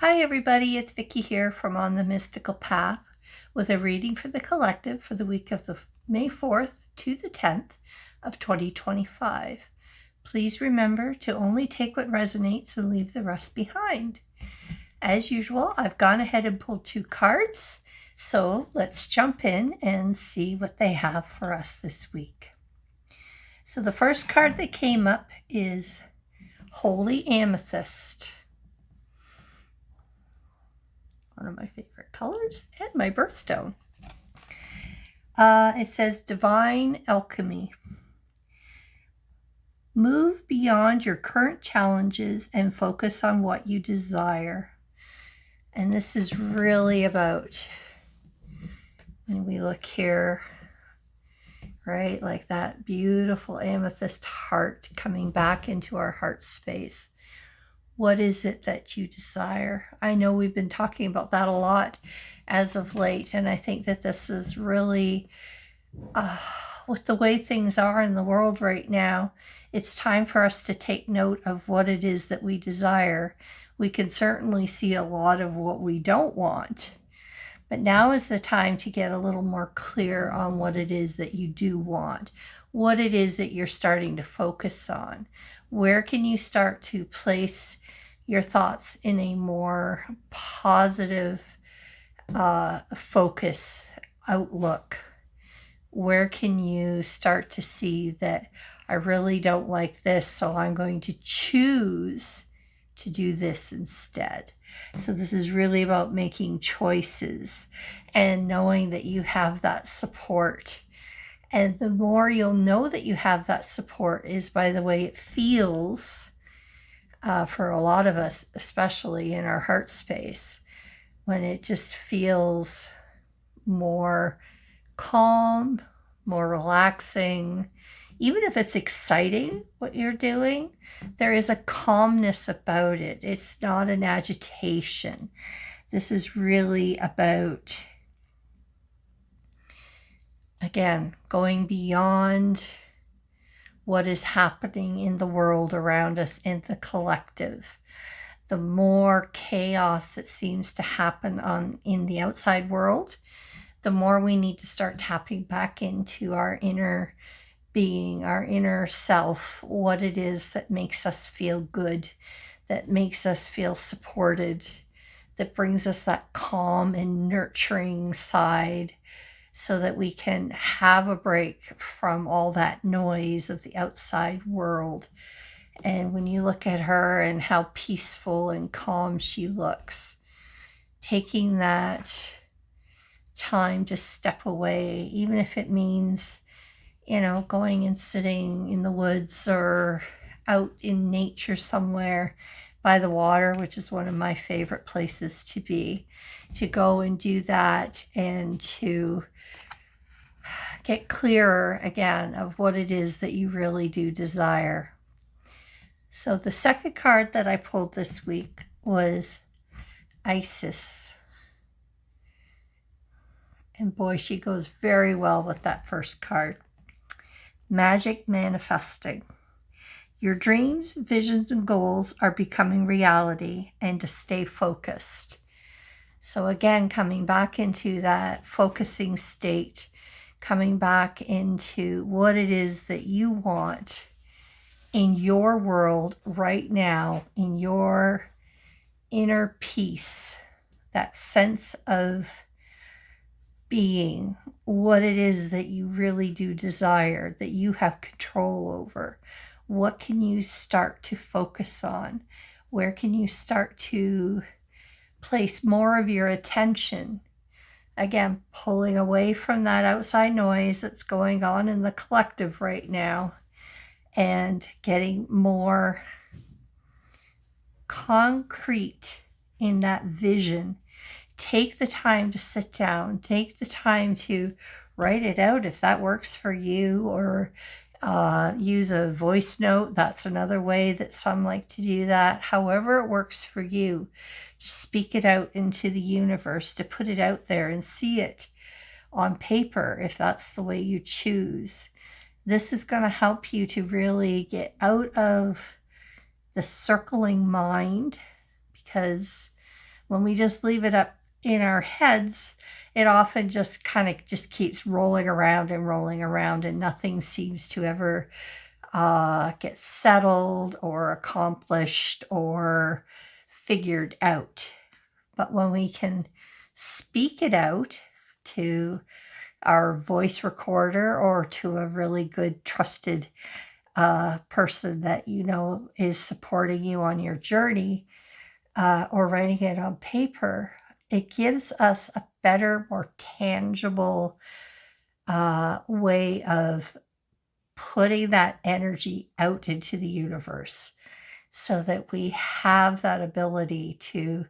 Hi everybody, it's Vicki here from On the Mystical Path with a reading for the collective for the week of the May 4th to the 10th of 2025. Please remember to only take what resonates and leave the rest behind. As usual, I've gone ahead and pulled 2 cards, so let's jump in and see what they have for us this week. So the first card that came up is Holy Amethyst. One of my favorite colors, and my birthstone. It says Divine Alchemy. Move beyond your current challenges and focus on what you desire. And this is really about, when we look here, right, like that beautiful amethyst heart coming back into our heart space. What is it that you desire? I know we've been talking about that a lot as of late, and I think that this is really, with the way things are in the world right now, it's time for us to take note of what it is that we desire. We can certainly see a lot of what we don't want, but now is the time to get a little more clear on what it is that you do want, what it is that you're starting to focus on. Where can you start to place your thoughts in a more positive focus outlook? Where can you start to see that I really don't like this, so I'm going to choose to do this instead? So this is really about making choices and knowing that you have that support. And the more you'll know that you have that support is by the way it feels for a lot of us, especially in our heart space, when it just feels more calm, more relaxing. Even if it's exciting what you're doing, there is a calmness about it. It's not an agitation. This is really about, again, going beyond what is happening in the world around us in the collective. The more chaos that seems to happen in the outside world, the more we need to start tapping back into our inner being, our inner self, what it is that makes us feel good, that makes us feel supported, that brings us that calm and nurturing side, so that we can have a break from all that noise of the outside world. And when you look at her and how peaceful and calm she looks, taking that time to step away, even if it means, going and sitting in the woods or out in nature somewhere by the water, which is one of my favorite places to be, to go and do that and to get clearer again of what it is that you really do desire. So the second card that I pulled this week was Isis. And boy, she goes very well with that first card. Magic manifesting. Your dreams, visions, and goals are becoming reality, and to stay focused. So again, coming back into that focusing state, coming back into what it is that you want in your world right now, in your inner peace, that sense of being, what it is that you really do desire, that you have control over. What can you start to focus on? Where can you start to place more of your attention? Again, pulling away from that outside noise that's going on in the collective right now and getting more concrete in that vision. Take the time to sit down. Take the time to write it out if that works for you, or use a voice note. That's another way that some like to do that. However it works for you, just speak it out into the universe, to put it out there and see it on paper if that's the way you choose. This is going to help you to really get out of the circling mind, because When we just leave it up in our heads, it often just kind of just keeps rolling around, and nothing seems to ever get settled or accomplished or figured out. But when we can speak it out to our voice recorder or to a really good trusted person that you know is supporting you on your journey, or writing it on paper, it gives us a better, more tangible way of putting that energy out into the universe, so that we have that ability to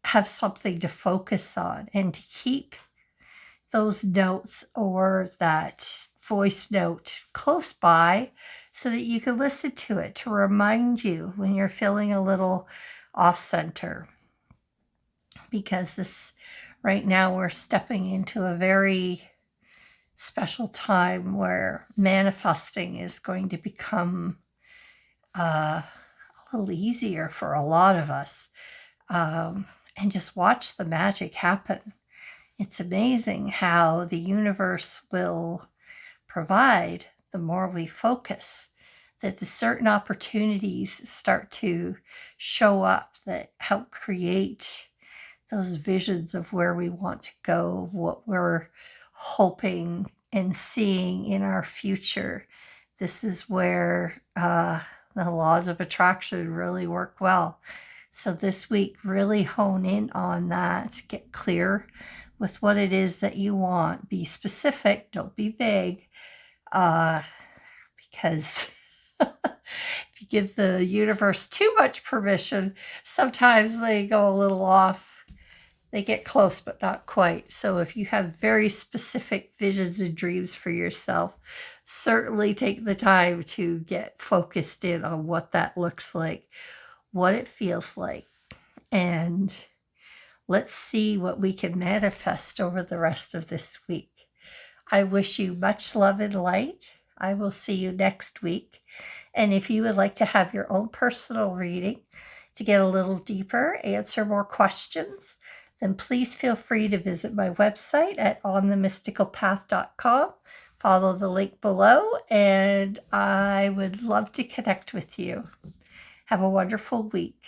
have something to focus on and to keep those notes or that voice note close by, so that you can listen to it to remind you when you're feeling a little off center. Because this right now we're stepping into a very special time where manifesting is going to become a little easier for a lot of us. And just watch the magic happen. It's amazing how the universe will provide the more we focus, that the certain opportunities start to show up that help create those visions of where we want to go, what we're hoping and seeing in our future. This is where the laws of attraction really work well. So this week, really hone in on that. Get clear with what it is that you want. Be specific, don't be vague, because if you give the universe too much permission, sometimes they go a little off. They get close, but not quite. So if you have very specific visions and dreams for yourself, certainly take the time to get focused in on what that looks like, what it feels like, and let's see what we can manifest over the rest of this week. I wish you much love and light. I will see you next week. And if you would like to have your own personal reading to get a little deeper, answer more questions, then please feel free to visit my website at onthemysticalpath.com. Follow the link below, and I would love to connect with you. Have a wonderful week.